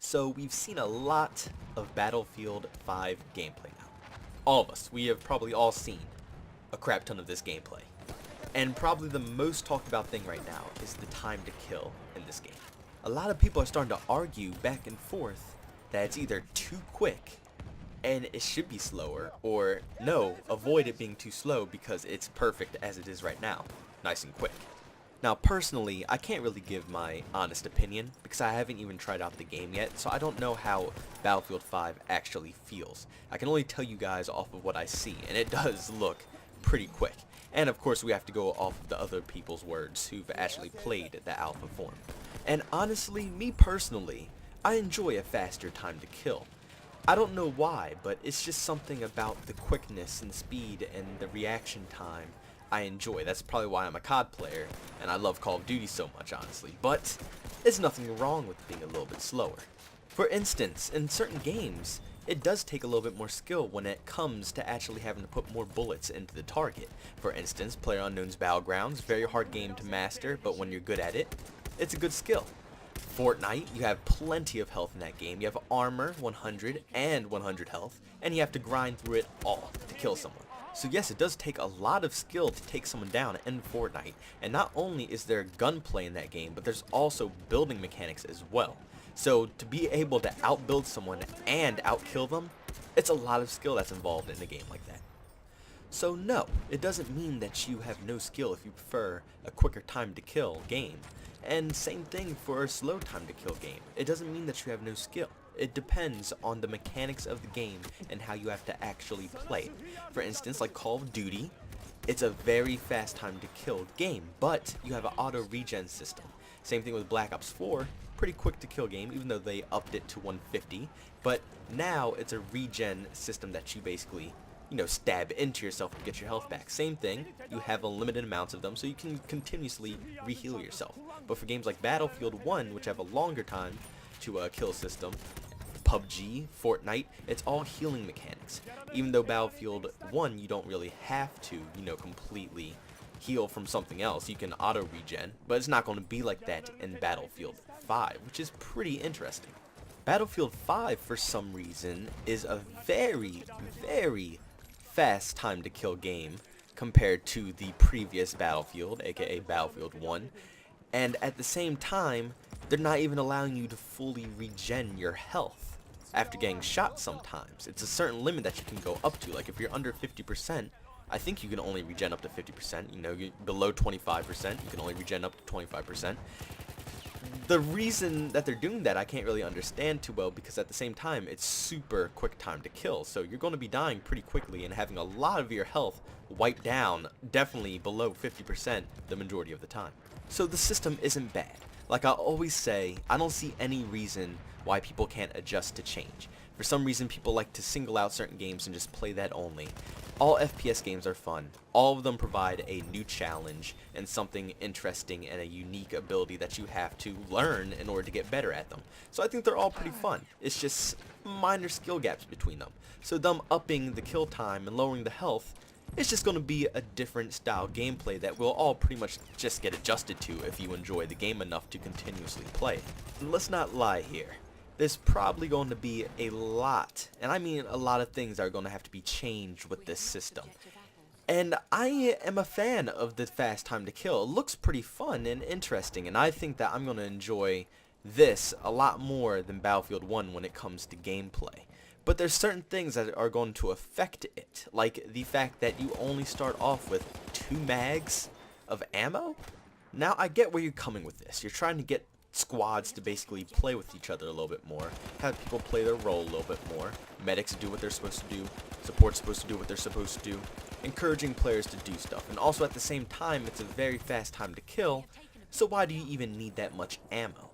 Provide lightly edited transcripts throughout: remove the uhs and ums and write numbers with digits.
So we've seen a lot of Battlefield 5 gameplay now. All of us, we have probably all seen a crap ton of this gameplay. And probably the most talked about thing right now is the time to kill in this game. A lot of people are starting to argue back and forth that it's either too quick and it should be slower, or no, avoid it being too slow because it's perfect as it is right now, nice and quick. Now personally, I can't really give my honest opinion because I haven't even tried out the game yet, so I don't know how Battlefield 5 actually feels. I can only tell you guys off of what I see, and it does look pretty quick. And of course we have to go off of the other people's words who've actually played the alpha form. And honestly, me personally, I enjoy a faster time to kill. I don't know why, but it's just something about the quickness and speed and the reaction time I enjoy. That's probably why I'm a COD player, and I love Call of Duty so much, honestly. But there's nothing wrong with being a little bit slower. For instance, in certain games, it does take a little bit more skill when it comes to actually having to put more bullets into the target. For instance, PlayerUnknown's Battlegrounds, very hard game to master, but when you're good at it, it's a good skill. Fortnite, you have plenty of health in that game. You have armor, 100, and 100 health, and you have to grind through it all to kill someone. So yes, it does take a lot of skill to take someone down in Fortnite, and not only is there gunplay in that game, but there's also building mechanics as well. So to be able to outbuild someone and outkill them, it's a lot of skill that's involved in a game like that. So no, it doesn't mean that you have no skill if you prefer a quicker time to kill game. And same thing for a slow time to kill game. It doesn't mean that you have no skill. It depends on the mechanics of the game and how you have to actually play it. For instance, like Call of Duty, it's a very fast time to kill game, but you have an auto regen system. Same thing with Black Ops 4, pretty quick to kill game, even though they upped it to 150. But now it's a regen system that you basically, stab into yourself and get your health back. Same thing, you have unlimited amounts of them, so you can continuously re-heal yourself. But for games like Battlefield 1, which have a longer time to kill system, PUBG, Fortnite, it's all healing mechanics. Even though Battlefield 1, you don't really have to, completely heal from something else. You can auto regen, but it's not going to be like that in Battlefield 5, which is pretty interesting. Battlefield 5, for some reason, is a very, very fast time to kill game compared to the previous Battlefield, aka Battlefield 1, and at the same time, they're not even allowing you to fully regen your health after getting shot sometimes. It's a certain limit that you can go up to. Like if you're under 50%, I think you can only regen up to 50%. You're below 25%, you can only regen up to 25%. The reason that they're doing that I can't really understand too well, because at the same time it's super quick time to kill, so you're going to be dying pretty quickly and having a lot of your health wiped down, definitely below 50% the majority of the time. So the system isn't bad. Like I always say, I don't see any reason why people can't adjust to change. For some reason people like to single out certain games and just play that only. All FPS games are fun. All of them provide a new challenge and something interesting and a unique ability that you have to learn in order to get better at them. So I think they're all pretty fun. It's just minor skill gaps between them. So them upping the kill time and lowering the health, it's just going to be a different style gameplay that we'll all pretty much just get adjusted to if you enjoy the game enough to continuously play it. And let's not lie here. There's probably going to be a lot, and I mean a lot of things are going to have to be changed with this system. And I am a fan of the fast time to kill. It looks pretty fun and interesting, and I think that I'm going to enjoy this a lot more than Battlefield 1 when it comes to gameplay. But there's certain things that are going to affect it, like the fact that you only start off with 2 mags of ammo. Now I get where you're coming with this. You're trying to get squads to basically play with each other a little bit more, have people play their role a little bit more, medics do what they're supposed to do, support's supposed to do what they're supposed to do, encouraging players to do stuff. And also at the same time, it's a very fast time to kill, so why do you even need that much ammo?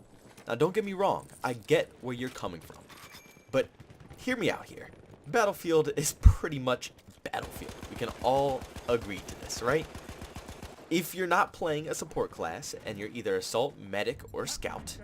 Now don't get me wrong, I get where you're coming from, but hear me out here. Battlefield is pretty much Battlefield. We can all agree to this, right? If you're not playing a support class and you're either assault, medic, or scout,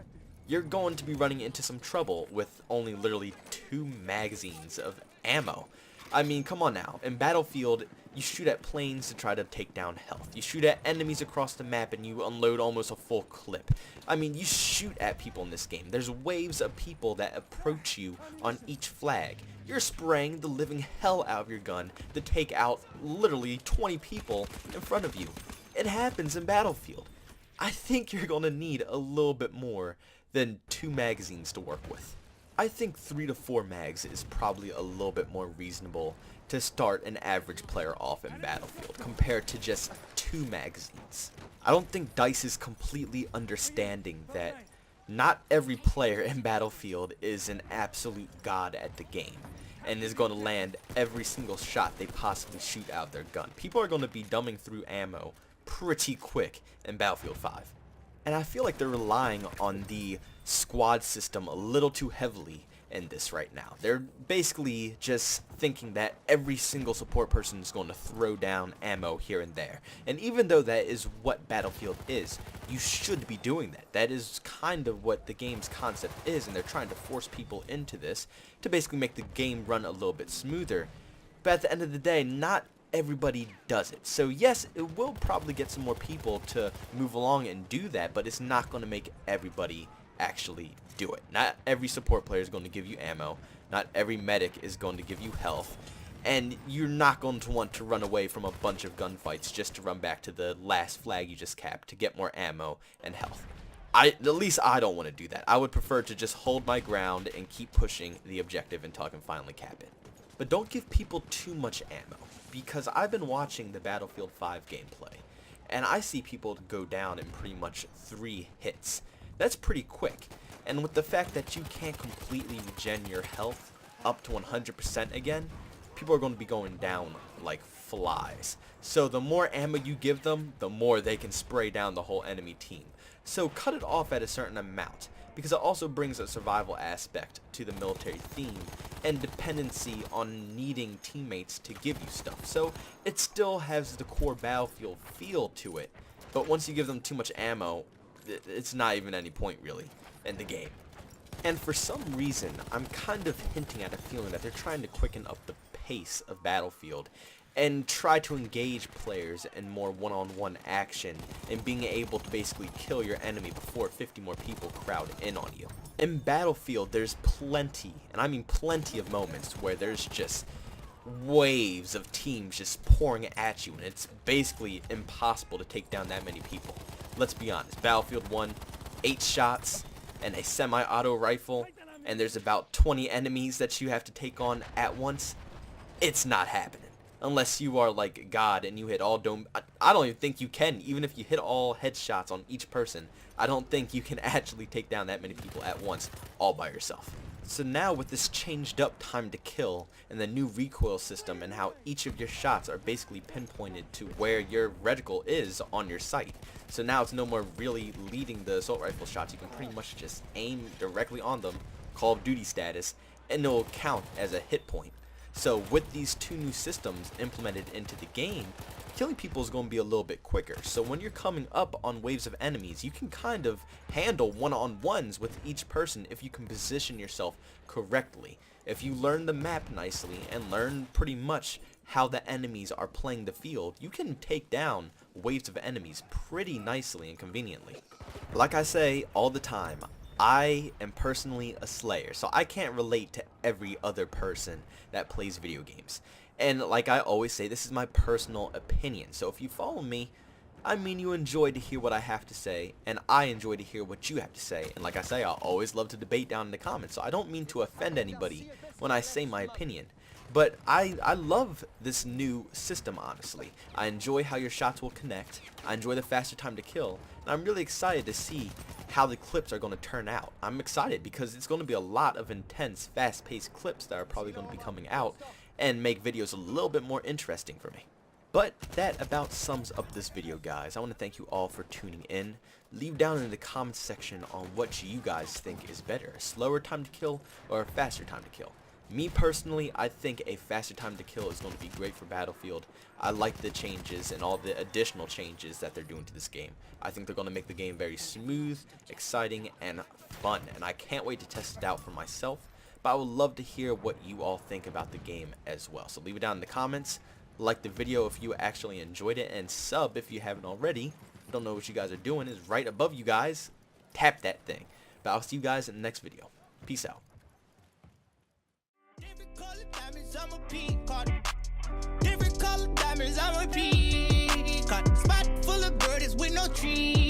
you're going to be running into some trouble with only literally 2 magazines of ammo. I mean, come on now. In Battlefield, you shoot at planes to try to take down health. You shoot at enemies across the map and you unload almost a full clip. I mean, you shoot at people in this game. There's waves of people that approach you on each flag. You're spraying the living hell out of your gun to take out literally 20 people in front of you. It happens in Battlefield. I think you're going to need a little bit more than 2 magazines to work with. I think 3 to 4 mags is probably a little bit more reasonable to start an average player off in Battlefield compared to just 2 magazines. I don't think DICE is completely understanding that not every player in Battlefield is an absolute god at the game and is going to land every single shot they possibly shoot out of their gun. People are going to be dumbing through ammo pretty quick in Battlefield 5. And I feel like they're relying on the squad system a little too heavily in this right now. They're basically just thinking that every single support person is going to throw down ammo here and there. And even though that is what Battlefield is, you should be doing that. That is kind of what the game's concept is, and they're trying to force people into this to basically make the game run a little bit smoother. But at the end of the day, not everybody does it. So yes, it will probably get some more people to move along and do that, but it's not going to make everybody actually do it. Not every support player is going to give you ammo. Not every medic is going to give you health. And you're not going to want to run away from a bunch of gunfights just to run back to the last flag you just capped to get more ammo and health. At least I don't want to do that. I would prefer to just hold my ground and keep pushing the objective until I can finally cap it. But don't give people too much ammo, because I've been watching the Battlefield 5 gameplay, and I see people go down in pretty much 3 hits. That's pretty quick, and with the fact that you can't completely regen your health up to 100% again, people are going to be going down like flies. So the more ammo you give them, the more they can spray down the whole enemy team. So cut it off at a certain amount, because it also brings a survival aspect to the military theme and dependency on needing teammates to give you stuff. So it still has the core Battlefield feel to it, but once you give them too much ammo, it's not even any point really in the game. And for some reason, I'm kind of hinting at a feeling that they're trying to quicken up the pace of Battlefield and try to engage players in more one-on-one action and being able to basically kill your enemy before 50 more people crowd in on you. In Battlefield, there's plenty, and I mean plenty of moments where there's just waves of teams just pouring at you, and it's basically impossible to take down that many people. Let's be honest, Battlefield 1, 8 shots and a semi-auto rifle, and there's about 20 enemies that you have to take on at once. It's not happening. Unless you are like God and you hit all dome. I don't even think you can. Even if you hit all headshots on each person, I don't think you can actually take down that many people at once all by yourself. So now with this changed up time to kill and the new recoil system and how each of your shots are basically pinpointed to where your reticle is on your sight. So now it's no more really leading the assault rifle shots. You can pretty much just aim directly on them, Call of Duty status, and it'll count as a hit point. So with these 2 new systems implemented into the game, killing people is going to be a little bit quicker. So when you're coming up on waves of enemies, you can kind of handle one-on-ones with each person if you can position yourself correctly. If you learn the map nicely and learn pretty much how the enemies are playing the field, you can take down waves of enemies pretty nicely and conveniently. Like I say all the time, I am personally a slayer, so I can't relate to every other person that plays video games. And like I always say, this is my personal opinion. So if you follow me, I mean you enjoy to hear what I have to say, and I enjoy to hear what you have to say. And like I say, I always love to debate down in the comments, so I don't mean to offend anybody when I say my opinion. But I love this new system, honestly. I enjoy how your shots will connect. I enjoy the faster time to kill. And I'm really excited to see how the clips are going to turn out. I'm excited because it's going to be a lot of intense, fast-paced clips that are probably going to be coming out and make videos a little bit more interesting for me. But that about sums up this video, guys. I want to thank you all for tuning in. Leave down in the comments section on what you guys think is better, a slower time to kill or a faster time to kill. Me personally, I think a faster time to kill is going to be great for Battlefield. I like the changes and all the additional changes that they're doing to this game. I think they're going to make the game very smooth, exciting, and fun, and I can't wait to test it out for myself. but I would love to hear what you all think about the game as well. So leave it down in the comments, like the video if you actually enjoyed it, and sub if you haven't already. Don't know what you guys are doing, is right above you guys. Tap that thing. But I'll see you guys in the next video. Peace out. Different color diamonds, I'm a peacock. Different color diamonds, I'm a peacock. Spot full of birdies with no trees.